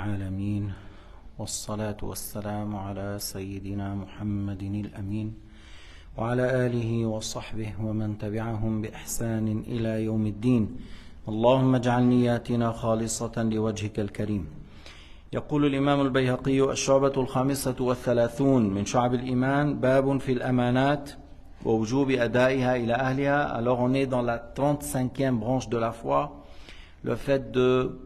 العالمين والصلاة والسلام على سيدنا محمد الأمين وعلى آله وصحبه ومن تبعهم بإحسان إلى يوم الدين. اللهم اجعل نياتنا خالصة لوجهك الكريم. يقول الإمام البيهقي: الشعبة 35 من شعب الإيمان، باب في الأمانات ووجوب أدائها إلى أهلها. Alors on est dans la 35e branche de la foi, le fait de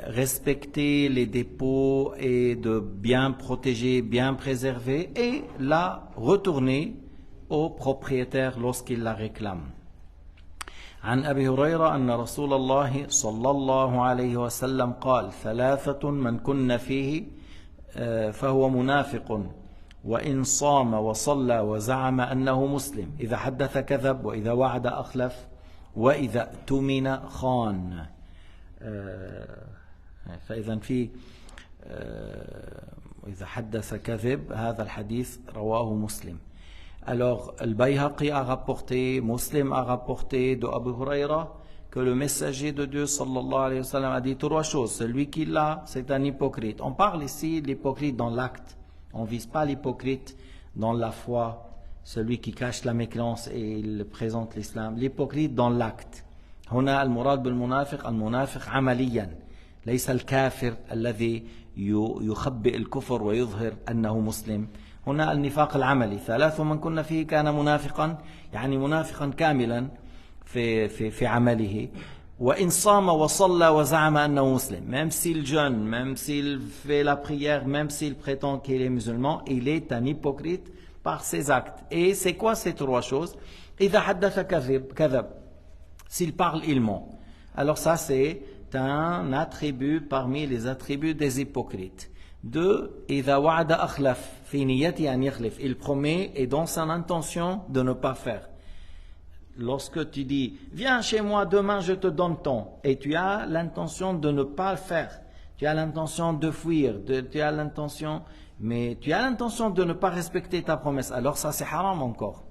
respecter les dépôts et de bien protéger, bien préserver et la retourner au propriétaire lorsqu'il la réclame. عن أبي هريرة أن رسول الله صلى الله عليه وسلم قال: ثلاثة من كن فيه فهو منافق وإن صام وصلى وزعم أنه مسلم، إذا حدث كذب وإذا وعد أخلف وإذا اؤتمن خان. فإذا في إذا حدث كذب، هذا الحديث رواه مسلم. Alors, Al-Bayhaqi a rapporté, Muslim a rapporté de Abu Huraira que le messager de Dieu sallallahu alayhi wa sallam a dit trois choses. Celui qui l'a, c'est un hypocrite. On parle ici de l'hypocrite dans l'acte. On ne vise pas l'hypocrite dans la foi, celui qui cache la mécréance et il présente l'islam. L'hypocrite dans l'acte. هنا المراد بالمنافق المنافق عمليا، ليس الكافر الذي يخبئ الكفر ويظهر أنه مسلم. هنا النفاق العملي. ثلاث من كنا فيه كان منافقا، يعني منافقا كاملا في عمله. وإن صام وصلى وزعم أنه مسلم، même s'il jeûne, même s'il fait la prière, même s'il prétend qu'il est musulman, il est un hypocrite par ses actes. Et c'est quoi ces trois choses? إذا حدث كذب، s'il parle, il ment. Alors ça, c'est un attribut parmi les attributs des hypocrites. Deux, إذا وعد أخلف في نيته أن يخلف، il promet et dans son intention de ne pas faire. Lorsque tu dis viens chez moi demain, je te donne tant, et tu as l'intention de ne pas le faire, tu as l'intention de fuir, tu as l'intention, mais tu as l'intention de ne pas respecter ta promesse, alors ça c'est haram encore.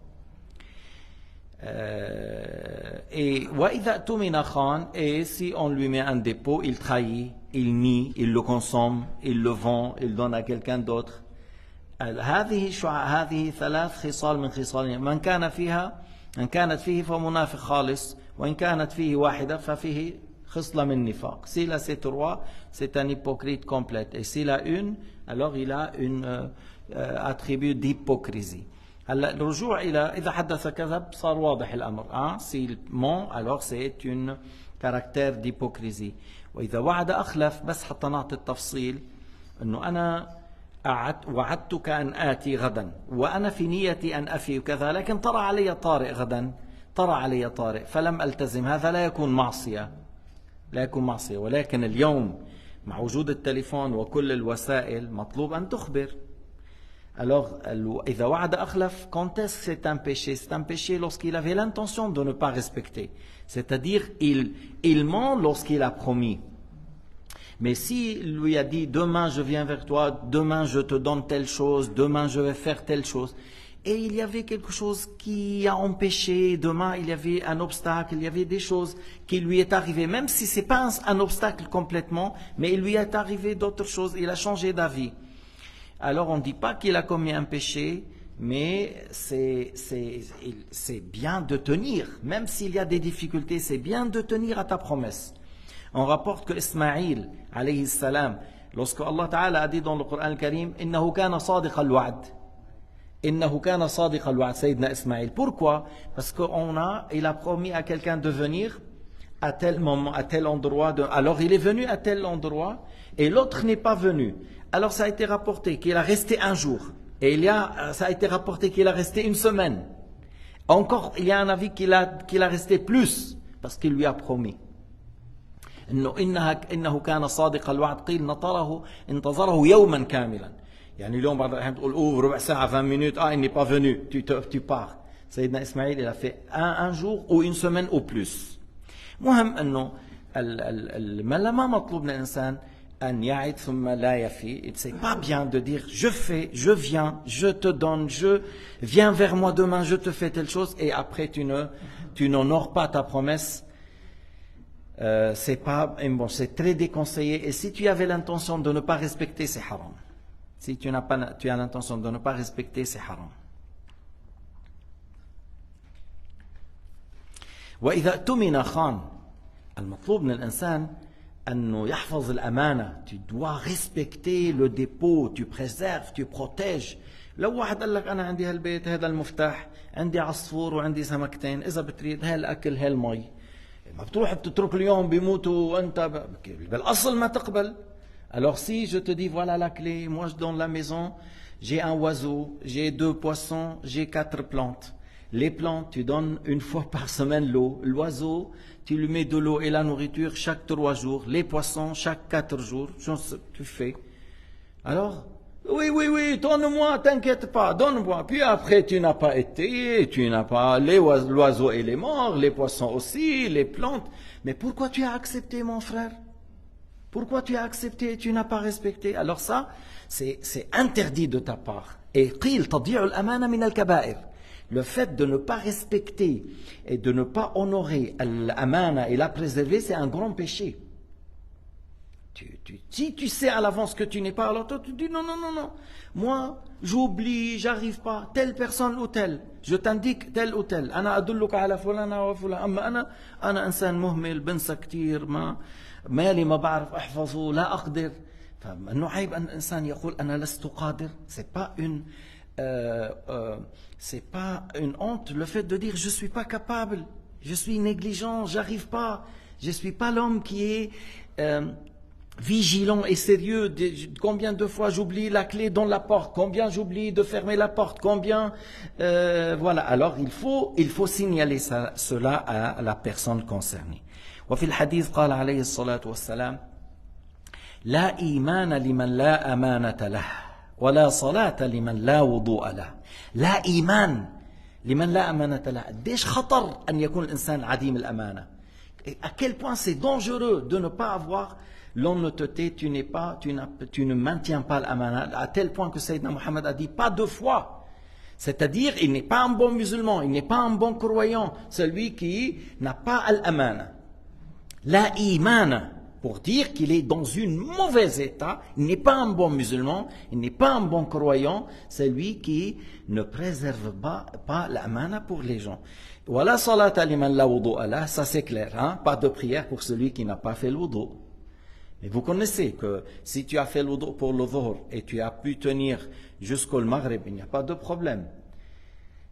Et si on lui met un dépôt, il trahit, il nie, il le consomme, il le vend, il donne à quelqu'un d'autre. هذه ثلاث خصال من خصال من كان فيها إن كانت فيه فمنافق خالص، وإن كانت فيه واحدة ففيه خصلة من نفاق. S'il a ces trois, c'est un hypocrite complet. Et s'il a une, alors il a une attribut d'hypocrisie. الرجوع إلى إذا حدث كذب صار واضح الأمر. S'il ment, alors c'est un caractère d'hypocrisie. وإذا وعد أخلف، بس حتى نعطي التفصيل إنه أنا وعدتك أن آتي غدا وأنا في نيتي أن أفي كذا، لكن طرأ علي طارئ غدا، طرأ علي طارئ فلم ألتزم، هذا لا يكون معصية، لا يكون معصية. ولكن اليوم مع وجود التليفون وكل الوسائل مطلوب أن تخبر. Alors, إذا وعد أخلف, quand est-ce que c'est un péché? C'est un péché lorsqu'il avait l'intention de ne pas respecter. C'est-à-dire, il ment lorsqu'il a promis. Mais s'il lui a dit, demain je viens vers toi, demain je te donne telle chose, demain je vais faire telle chose, et il y avait quelque chose qui a empêché, demain il y avait un obstacle, il y avait des choses qui lui est arrivé, même si ce n'est pas un obstacle complètement, mais il lui est arrivé d'autres choses, il a changé d'avis. Alors on ne dit pas qu'il a commis un péché, mais c'est bien de tenir, même s'il y a des difficultés, c'est bien de tenir à ta promesse. On rapporte que Ismaïl, alayhi salam, lorsque Allah Ta'ala a dit dans le Coran al-Karim, إنه كان صادق الوعد, إنه كان صادق الوعد, Sayyidina Ismaïl. Pourquoi? Parce qu'il a promis à quelqu'un de venir à tel moment, à tel endroit. Alors il est venu à tel endroit et l'autre n'est pas venu. Alors ça a été rapporté qu'il a resté un jour. Et ça a été rapporté qu'il a resté une semaine. Encore, il y a un avis qu'il a resté plus, parce qu'il lui a promis. إنه كان صادق الوعد قيل انتظره يوما كاملا. يعني اليوم بعض الأحيان تقول ربع ساعة 20 minutes, il n'est pas venu, tu pars. Sayyidina Ismaïl, il a fait un jour ou une semaine au plus. مهم أنه ما مطلوب من الإنسان أن يعد ثم لا يفي. C'est pas bien de dire je fais, je viens, je te donne, je viens vers moi demain, je te fais telle chose et après tu n'honores pas ta promesse. c'est pas bon, c'est très déconseillé. Et si tu avais l'intention de ne pas respecter, c'est haram. Si tu as l'intention de ne pas respecter, c'est haram. وإذا اؤتمن خان. المطلوب من الإنسان أنه يحفظ الأمانة. Tu dois respecter le dépôt, tu préserves, tu protèges. لو واحد قال لك أنا عندي هالبيت هذا المفتاح، عندي عصفور وعندي سمكتين، إذا بتريد هالأكل هالمي، ما بتروح بتترك اليوم بيموتوا وأنت بالأصل ما تقبل. Alors si je te dis voilà la clé, moi je donne la maison, j'ai un oiseau, j'ai 2 poissons, j'ai 4 plantes. Les plantes, tu donnes une fois par semaine l'eau. L'oiseau, tu lui mets de l'eau et la nourriture chaque 3 jours. Les poissons, chaque 4 jours. Tu fais. Alors, oui, donne-moi, t'inquiète pas, donne-moi. Puis après, tu n'as pas été, tu n'as pas... L'oiseau, il est mort, les poissons aussi, les plantes. Mais pourquoi tu as accepté, mon frère? Pourquoi tu as accepté et tu n'as pas respecté? Alors ça, c'est interdit de ta part. Et qil tadhi'u al-amana min al-kaba'ir. Le fait de ne pas respecter et de ne pas honorer l'amana et la préserver, c'est un grand péché. Si tu sais à l'avance que tu n'es pas, alors toi tu dis non. Moi, j'oublie, j'arrive pas. Telle personne ou telle. Je t'indique tel ou tel. أنا أدلك على فلان وفلان. أما أنا إنسان مهمل بنسى كتير مالي ما بعرف أحفظه لا أقدر. فإنه عيب أن الإنسان يقول أنا لست قادر. C'est pas une honte le fait de dire je suis pas capable, je suis négligent, j'arrive pas, je suis pas l'homme qui est vigilant et sérieux. Combien de fois j'oublie la clé dans la porte, combien j'oublie de fermer la porte, combien voilà. Alors il faut signaler cela à la personne concernée. وفي الحديث قال عليه الصلاة والسلام لا إيمان لمن لا أمانة له ولا صلاة لمن لا وضوء له. لا إيمان لمن لا أمانة له. قديش خطر أن يكون الإنسان عديم الأمانة. À quel point c'est dangereux de ne pas avoir l'honnêteté, tu ne maintiens pas l'amana, à tel point que Sayyidina Muhammad a dit pas 2 fois. C'est-à-dire, il n'est pas un bon musulman, il n'est pas un bon croyant, celui qui n'a pas l'amana. La imana, pour dire qu'il est dans un mauvais état, il n'est pas un bon musulman, il n'est pas un bon croyant, c'est lui qui ne préserve pas l'amana pour les gens. Voilà salata liman la wudu'a lah, ça c'est clair, hein? Pas de prière pour celui qui n'a pas fait le wudu. Mais vous connaissez que si tu as fait le wudu pour le dhuhr et tu as pu tenir jusqu'au maghrib, il n'y a pas de problème.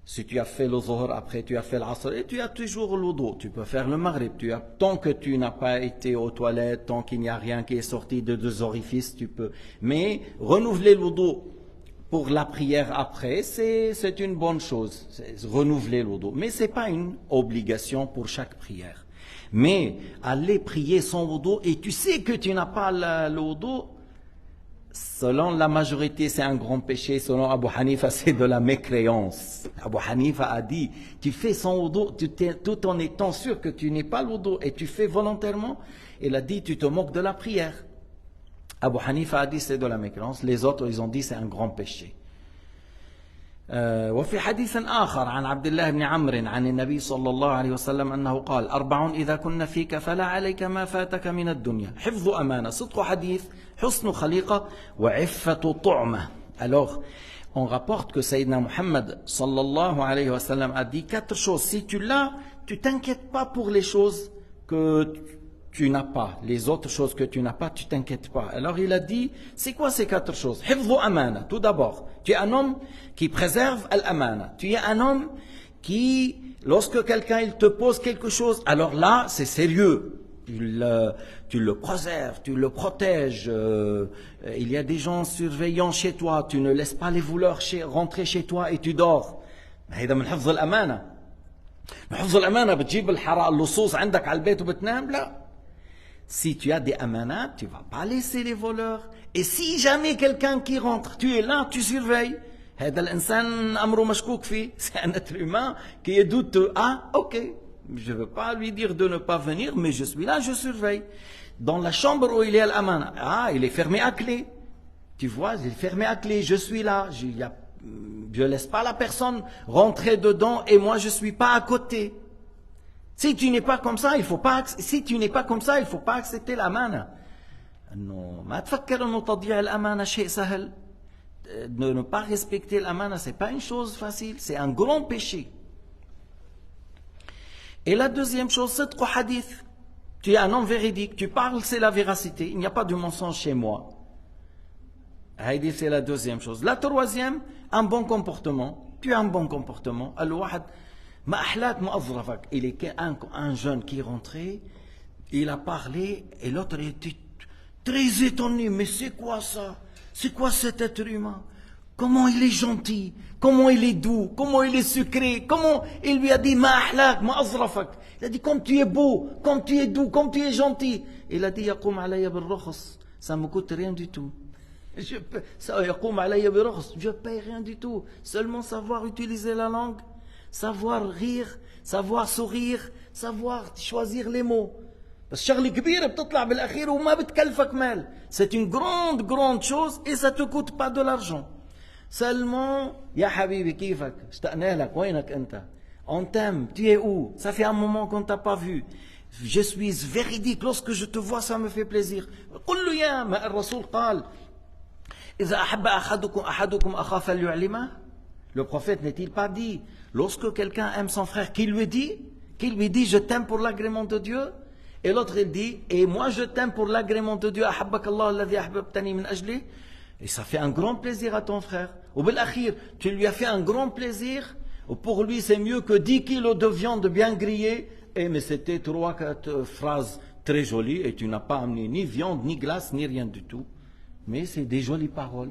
Si tu as fait le dhuhr, après tu as fait l'asr, et tu as toujours le wudu, tu peux faire le maghrib. Tant que tu n'as pas été aux toilettes, tant qu'il n'y a rien qui est sorti de 2 orifices, tu peux. Mais renouveler le wudu pour la prière après, c'est une bonne chose. Renouveler le wudu. Mais ce n'est pas une obligation pour chaque prière. Mais aller prier sans wudu, et tu sais que tu n'as pas le wudu, selon la majorité, c'est un grand péché. Selon Abu Hanifa, c'est de la mécréance. Abu Hanifa a dit, tu fais sans wudu, tout en étant sûr que tu n'es pas le wudu, et tu fais volontairement. Il a dit, tu te moques de la prière. Abu Hanifa a dit, c'est de la mécréance. Les autres, ils ont dit, c'est un grand péché. وفي حديث آخر عن عبد الله بن عمرو عن النبي صلى الله عليه وسلم أنه قال 4 إذا كن فيك فلا عليك ما فاتك من الدنيا حفظ أمانة صدق حديث حسن خليقة وعفة طعمة. Alors on rapporte que Sayyidina Muhammad sallallahu alayhi wa sallam a dit 4 choses. Si tu l'as, tu t'inquiètes pas pour les choses que tu n'as pas. Les autres choses que tu n'as pas, tu t'inquiètes pas. Alors il a dit, c'est quoi ces 4 choses? Hifdhu amana, tout d'abord. Tu es un homme qui préserve l'amana. Tu es un homme qui, lorsque quelqu'un il te pose quelque chose, alors là, c'est sérieux. Tu le préserves, tu le protèges. Il y a des gens surveillant chez toi. Tu ne laisses pas les voleurs rentrer chez toi et tu dors. هذا من حفظ الأمانة. حفظ الأمانة بتجيب اللصوص عندك على البيت وبتنام؟ لا. Si tu as des amanats, tu ne vas pas laisser les voleurs. Et si jamais quelqu'un qui rentre, tu es là, tu surveilles. هذا الإنسان أمره مشكوك فيه. C'est un être humain qui est douteux. Ah, ok. Je ne veux pas lui dire de ne pas venir, mais je suis là, je surveille. Dans la chambre où il y a l'amana, ah, il est fermé à clé. Tu vois, il est fermé à clé. Je suis là. Je ne laisse pas la personne rentrer dedans et moi je ne suis pas à côté. Si tu n'es pas comme ça, il faut pas, si tu n'es pas comme ça, il faut pas accepter l'amana. إنه ما تفكر إنه تضييع الأمانة شيء سهل. De ne pas respecter l'amana, c'est pas une chose facile, c'est un grand péché. Et la deuxième chose, c'est le hadith. Tu es un homme véridique, tu parles, c'est la véracité, il n'y a pas de mensonge chez moi. Hadith, c'est la deuxième chose. La troisième, un bon comportement. Tu as un bon comportement. Al-wahad, ma ahlak mu'azrafak. Il est un jeune qui est rentré, il a parlé, et l'autre était très étonné. Mais c'est quoi ça? C'est quoi cet être humain? Comment il est gentil? Comment il est doux? Comment il est sucré? Comment il lui a dit ma ahlak mu'azrafak? Il a dit comme tu es beau, comme tu es doux, comme tu es gentil. Il a dit yaqum alayya bil-rukhs. Ça me coûte rien du tout. Je paye rien du tout. Seulement savoir utiliser la langue, savoir rire, savoir sourire, savoir choisir les mots. C'est une grande chose et ça ne te coûte pas de l'argent. Seulement, ya habibi kifak, on t'aime, tu es où? Ça fait un moment qu'on ne t'a pas vu. Je suis véridique, lorsque je te vois, ça me fait plaisir. Le prophète n'est-il pas dit, lorsque quelqu'un aime son frère, qu'il lui dit je t'aime pour l'agrément de Dieu, et l'autre il dit et moi je t'aime pour l'agrément de Dieu, et ça fait un grand plaisir à ton frère. Ou bil-akhir, tu lui as fait un grand plaisir, pour lui c'est mieux que 10 kilos de viande bien grillée, mais c'était 3-4 phrases très jolies et tu n'as pas amené ni viande, ni glace, ni rien du tout. Mais c'est des jolies paroles.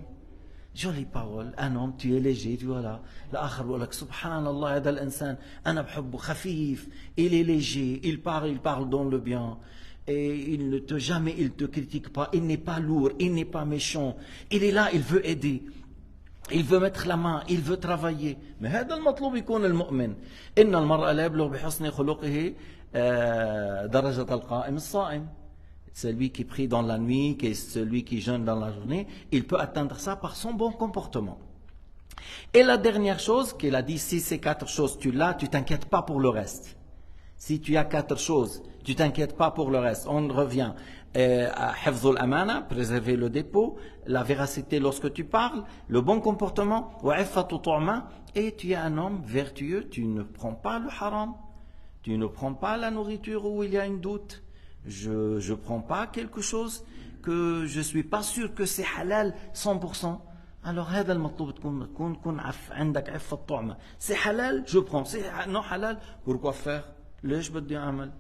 Jolies paroles. Un homme, tu es léger, tu vois là. L'autre, il dit, subhanallah, هذا الإنسان, أنا بحبه خفيف. Il est léger, il parle dans le bien. Et il ne te critique pas. Il n'est pas lourd, il n'est pas méchant. Il est là, il veut aider. Il veut mettre la main, il veut travailler. Mais هذا المطلوب يكون المؤمن. إن المرء لا يبلغ بحسن خلقه درجة القائم الصائم. Celui qui prie dans la nuit, qui est celui qui jeûne dans la journée, il peut atteindre ça par son bon comportement. Et la dernière chose qu'il a dit, si ces 4 choses tu l'as, tu t'inquiètes pas pour le reste. Si tu as 4 choses, tu t'inquiètes pas pour le reste. On revient à hifzul amana, préserver le dépôt, la véracité lorsque tu parles, le bon comportement, et tu es un homme vertueux, tu ne prends pas le haram, tu ne prends pas la nourriture où il y a un doute. Je ne prends pas quelque chose que je ne suis pas sûr que c'est halal 100%. Alors, هذا المطلوب تكون عندك عفة الطعمة. C'est halal, je prends. C'est non halal, pourquoi faire? ليش بدي أعمل؟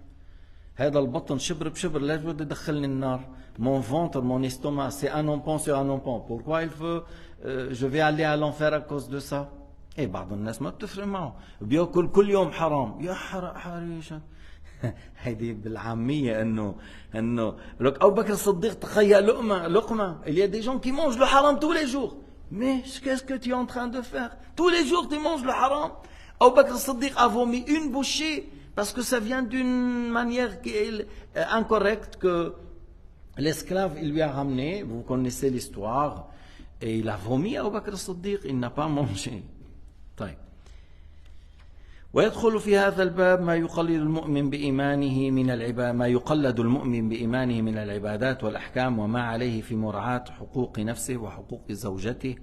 هذا البطن شبر بشبر ليش بدي يدخلني النار؟ Mon ventre, mon estomac, c'est un ompon sur un ompon. Pourquoi je vais aller à l'enfer à cause de ça? Et بعض الناس ما بتفرق معه. بياكل كل يوم حرام. يا حريشة. هيدي بالعامية انه لك أبو بكر الصديق تخيل لقمة. Il y a des gens qui mangent le haram tous les jours. Mais qu'est-ce que tu es en train de faire? Tous les jours tu manges le haram. Abu Bakr al-Siddiq a vomi une bouchée parce que ça vient d'une manière qui est incorrecte que l'esclave il lui a ramené. Vous connaissez l'histoire. Et il a vomi Abu Bakr al-Siddiq. Il n'a pas mangé. طيب. ويدخل في هذا الباب ما يقلد المؤمن بإيمانه من العبادات والأحكام وما عليه في مراعاة حقوق نفسه وحقوق زوجته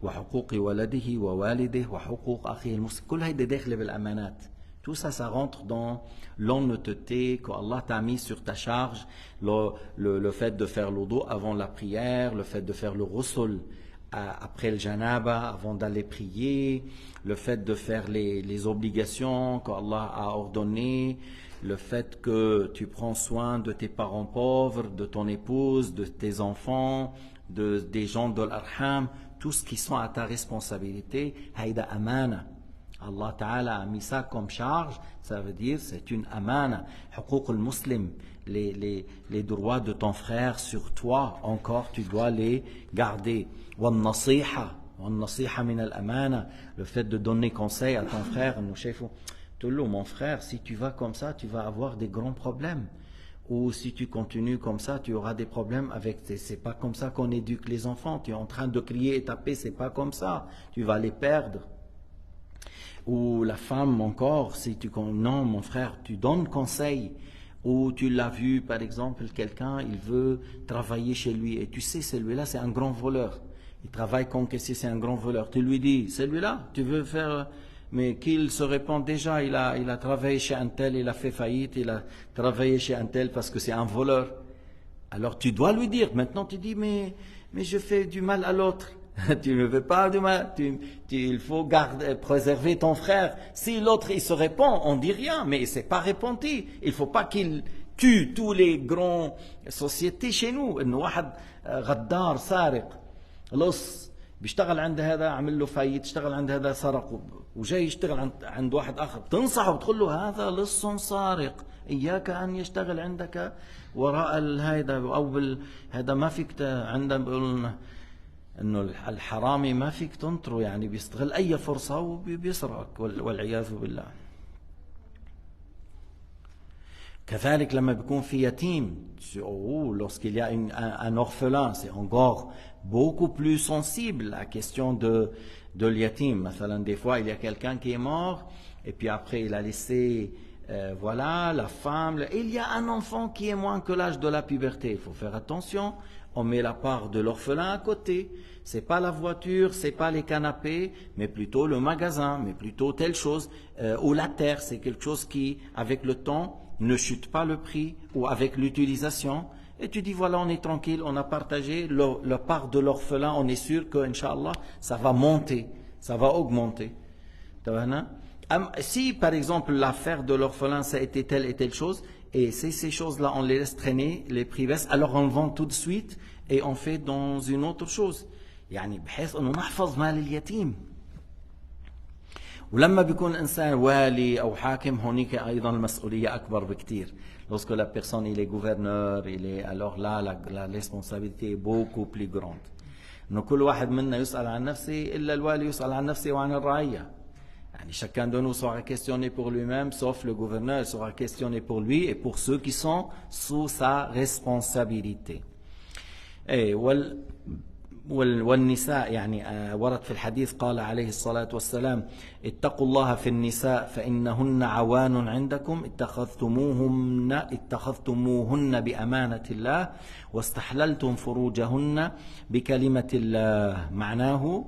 وحقوق ولده ووالده وحقوق أخيه المسلم. كل هيدا داخل بالأمانات. Tout ça, ça rentre dans l'honnêteté que Allah t'a mis sur ta charge, le fait de faire l'odo avant la prière, le fait de faire le ghusl après le janaba, avant d'aller prier, le fait de faire les obligations qu'Allah a ordonnées, le fait que tu prends soin de tes parents pauvres, de ton épouse, de tes enfants, des gens de l'arham, tout ce qui sont à ta responsabilité, haïda amana. Allah Ta'ala a mis ça comme charge, ça veut dire c'est une amana. Huquq al-muslim, les droits de ton frère sur toi, encore tu dois les garder. والنصيحة من الأمانة, le fait de donner conseil à ton frère, mon frère, si tu vas comme ça, tu vas avoir des grands problèmes. Ou si tu continues comme ça, tu auras des problèmes avec c'est pas comme ça qu'on éduque les enfants. Tu es en train de crier et taper, c'est pas comme ça. Tu vas les perdre. Ou la femme encore, si tu... Non, mon frère, tu donnes conseil. Ou tu l'as vu, par exemple, quelqu'un, il veut travailler chez lui. Et tu sais, celui-là, c'est un grand voleur. Il travaille comme caissier, c'est un grand voleur. Tu lui dis, celui-là, tu veux faire... Mais qu'il se répond déjà, il a travaillé chez un tel, il a fait faillite, il a travaillé chez un tel parce que c'est un voleur. Alors tu dois lui dire, maintenant tu dis, mais je fais du mal à l'autre. Tu ne veux pas du mal, il faut préserver ton frère. Si l'autre il se répond, on dit rien, mais c'est pas répandu. Il faut pas qu'il tue tous les grands sociétés chez nous. إنه واحد غدار سارق لص بيشتغل عند هذا عمل له فايت، اشتغل عند هذا سرق وجاي يشتغل عند واحد اخر، بتنصحه بتقول له هذا لص سارق، اياك ان يشتغل عندك وراء هذا او هذا ما فيك عندنا بيقولوا انه الحرامي ما فيك تنطره، يعني بيستغل اي فرصه وبيسرقك والعياذ بالله. كذلك لما بيكون في يتيم، lorsqu'il y a un orphelin, c'est encore beaucoup plus sensible la question de l'yatim. مثلا des fois il y a quelqu'un qui est mort et puis après il a laissé voilà la femme, et il y a un enfant qui est moins que l'âge de la puberté. Il faut faire attention, on met la part de l'orphelin à côté. C'est pas la voiture, c'est pas les canapés, mais plutôt le magasin, mais plutôt telle chose, ou la terre, c'est quelque chose qui avec le temps ne chute pas le prix, ou avec l'utilisation, et tu dis voilà, on est tranquille, on a partagé la part de l'orphelin, on est sûr que Inch'Allah ça va monter, ça va augmenter. Si par exemple l'affaire de l'orphelin ça a été telle et telle chose, et ces choses-là on les laisse traîner, les prix baissent, alors on vend tout de suite et on fait dans une autre chose, يعني بحيث انه نحفظ مال اليتيم. ولما بيكون إنسان والي أو حاكم هونيك أيضا المسؤولية أكبر بكتير. Lorsque la personne il est gouverneur, alors là la responsabilité est beaucoup plus grande. إنه كل واحد منا يسأل عن نفسه إلا الوالي يسأل عن نفسه وعن الرعية. يعني chacun de nous sera questionné pour lui-même, sauf le gouverneur sera questionné pour lui et pour ceux qui sont sous sa responsabilité. Et والنساء يعني ورد في الحديث قال عليه الصلاة والسلام اتقوا الله في النساء فإنهن عوان عندكم اتخذتموهن بأمانة الله واستحللتم فروجهن بكلمة الله. معناه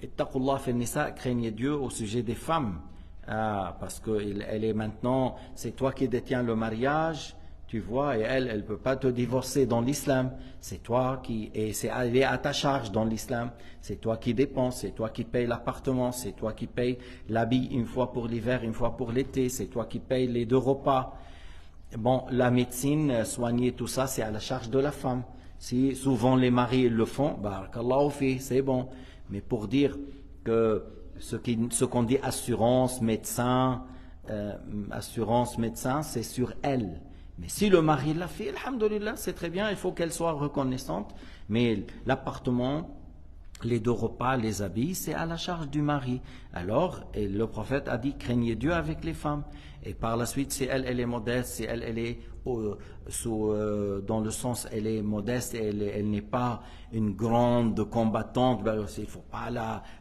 اتقوا الله في النساء, craignez Dieu au sujet des femmes, parce que elle est maintenant, c'est toi qui détiens le mariage. Tu vois, et elle ne peut pas te divorcer dans l'islam. C'est toi qui, elle est à ta charge dans l'islam. C'est toi qui dépenses, c'est toi qui payes l'appartement, c'est toi qui payes l'habit une fois pour l'hiver, une fois pour l'été, c'est toi qui payes les 2 repas. Bon, la médecine, soigner tout ça, c'est à la charge de la femme. Si souvent les maris le font, barakallahu fi, c'est bon. Mais pour dire que ce qu'on dit assurance, médecin, c'est sur elle. Mais si le mari l'a fait, alhamdoulilah, c'est très bien, il faut qu'elle soit reconnaissante. Mais l'appartement, les 2 repas, les habits, c'est à la charge du mari. Alors, et le prophète a dit, craignez Dieu avec les femmes. Et par la suite, si elle est modeste, si elle est dans le sens, elle est modeste, et elle n'est pas une grande combattante, il ne faut pas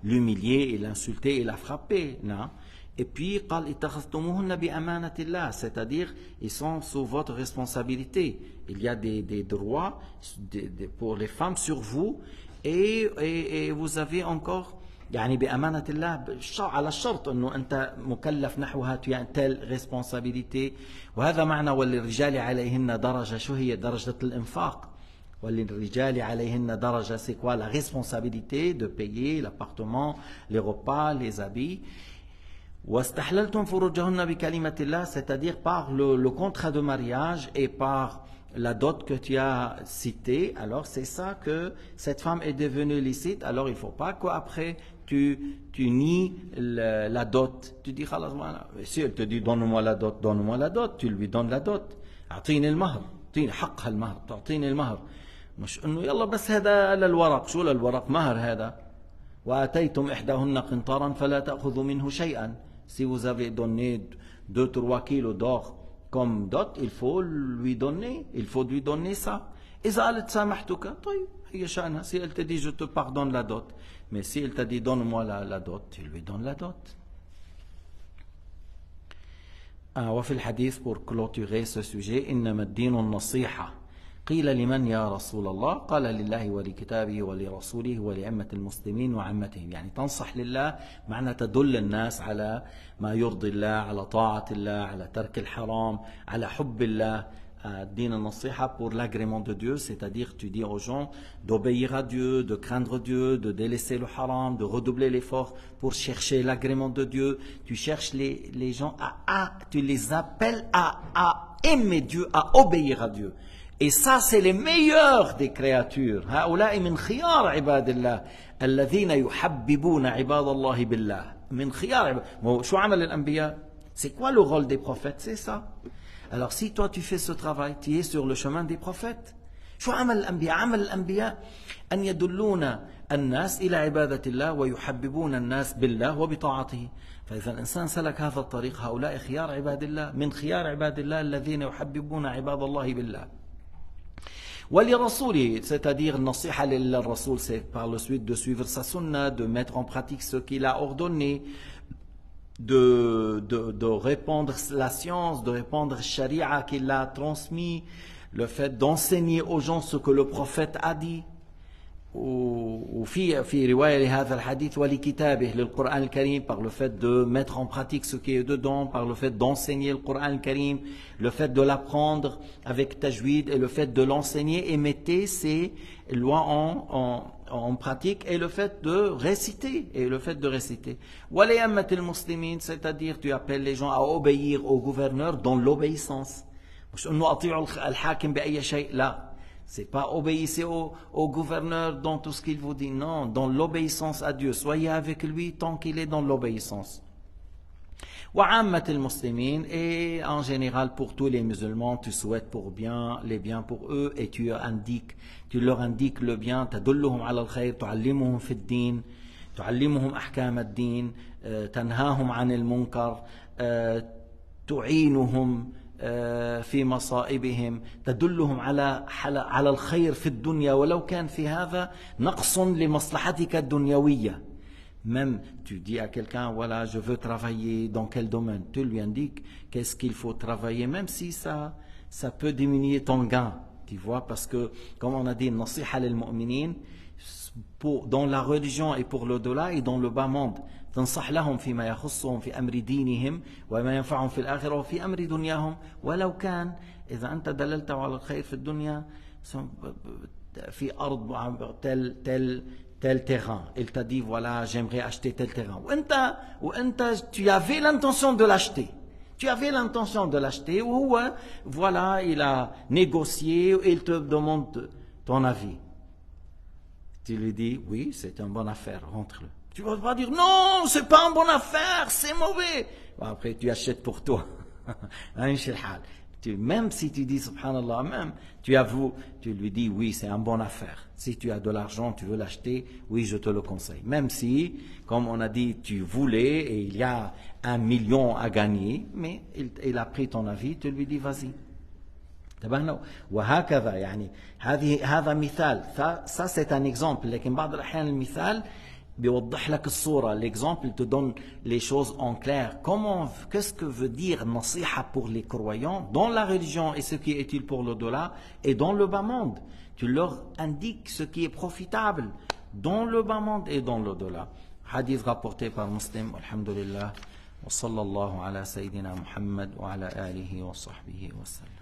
l'humilier et l'insulter et la frapper, non. Et puis, c'est-à-dire, ils sont sous votre responsabilité. Il y a des droits pour les femmes sur vous, et vous avez encore, يعني بأمانة الله على الشرط أنه أنت مكلف نحوها telle responsabilité. وهذا معنى وللرجال عليهن درجة. شو هي درجة الإنفاق؟ وللرجال عليهن درجة, c'est quoi? La responsabilité de payer l'appartement, les repas, les habits. واستحللتم فروجهن بكلمة الله, c'est-à-dire par le contrat de mariage et par la dot que tu as citée. Alors c'est ça que cette femme est devenue licite. Alors il ne faut pas qu'après tu nies la dot. Tu dis si elle te dit donne-moi la dot, tu lui donnes la dot. أعطيني المهر, أعطيني حقها المهر, تعطيني المهر. مش إنه يلا بس هذا للورق. شو للورق؟ مهر هذا. وآتيتم إحداهن قنطارا فلا تأخذوا منه شيئا. Si vous avez donné 2-3 kilos d'or comme dot, il faut lui donner ça. إذا قالت سامحتك, طيب هي شأنها. Si elle te dit je te pardonne la dot, mais si elle te dit donne-moi la dot, tu lui donnes la dot. وفي الحديث pour clôturer ce sujet إنما الدين النصيحة قيل لمن يا رسول الله قال لله ولكتابه ولرسوله ولأئمة المسلمين وعامتهم. يعني تنصح لله معنى تدل الناس على ما يرضي الله، على طاعة الله، على ترك الحرام، على حب الله. Din al-nasiha pour l'agrément de Dieu, c'est-à-dire tu dis aux gens d'obéir à Dieu, de craindre Dieu, de délaisser le haram, de redoubler l'effort pour chercher l'agrément de Dieu. Tu cherches les gens tu les appelles à aimer Dieu, à obéir à Dieu. Et ça, c'est les meilleurs des créatures. هؤلاء من خيار عباد الله الذين يحببون عباد الله بالله. من خيار. شو عمل الأنبياء? C'est quoi le rôle des prophètes? C'est ça. Alors si toi tu fais ce travail, tu es sur le chemin des prophètes. شو عمل الأنبياء؟ عمل الأنبياء أن يدلون الناس إلى عبادة الله ويحببون الناس بالله وبطاعته. فإذا الإنسان سلك هذا الطريق هؤلاء خيار عباد الله من خيار عباد الله الذين يحببون عباد الله بالله. ولرسوله, c'est-à-dire nasiha lil Rasoul, c'est par la suite de suivre sa sunna, de mettre en pratique ce qu'il a ordonné, de répandre la science, de répandre le sharia qu'il a transmis, le fait d'enseigner aux gens ce que le prophète a dit. وفي رواية لهذا الحديث ولكتابه للقرآن الكريم, par le fait de mettre en pratique ce qui est dedans, par le fait d'enseigner le Coran al-Karim, le fait de l'apprendre avec tajwid et le fait de l'enseigner et mettez ces lois en pratique et le fait de réciter ولأئمة المسلمين, c'est-à-dire tu appelles les gens à obéir au gouverneur dans l'obéissance. مش إنه أطيعوا الحاكم بأي شيء, لا. C'est pas obéissez au gouverneur dans tout ce qu'il vous dit. Non, dans l'obéissance à Dieu. Soyez avec lui tant qu'il est dans l'obéissance. وعامة المسلمين, et en général pour tous les musulmans, tu souhaites les biens pour eux et tu leur indiques le bien. تدلهم على الخير, تعلمهم في الدين, تعلمهم أحكام الدين, تنهاهم عن المنكر, تعينهم في مصائبهم, تدلهم على الخير في الدنيا ولو كان في هذا نقص لمصلحتك الدنيوية. Même tu dis à quelqu'un, voilà, je veux travailler dans quel domaine, tu lui indiques qu'est-ce qu'il faut travailler, même si ça peut diminuer ton gain, tu vois, parce que comme on a dit, nasiha lil mu'minin, dans la religion et pour l'au-delà et dans le bas monde, تنصح لهم فيما يخصهم في أمر دينهم وما ينفعهم في الآخرة وفي أمر دنياهم ولو كان إذا أنت دللت على الخير في الدنيا في أرض tel terrain. Il t'a dit voilà, j'aimerais acheter tel terrain. Tu avais l'intention de l'acheter. Ou voilà, il a négocié et il te demande ton avis. Tu lui dis oui, c'est une bonne affaire, rentre-le. Tu ne vas pas dire non, c'est pas une bonne affaire, c'est mauvais. Après, tu achètes pour toi. Même si tu dis subhanallah, même tu avoues, tu lui dis oui, c'est une bonne affaire. Si tu as de l'argent, tu veux l'acheter, oui, je te le conseille. Même si, comme on a dit, tu voulais et il y a 1 million à gagner, mais il a pris ton avis, tu lui dis vas-y. وهكذا يعني هذا مثال. Ça c'est un exemple. لكن بعض الأحيان المثال بيوضح لك الصورة. L'exemple te donne les choses en clair. Qu'est-ce que veut dire nasiha pour les croyants dans la religion et ce qui est utile pour l'au-delà et dans le bas monde. Tu leur indiques ce qui est profitable dans le bas monde et dans l'au-delà. Hadith rapporté par Muslim, alhamdulillah, wa sallallahu ala sayyidina Muhammad wa ala alihi wa sahbihi wa sallam.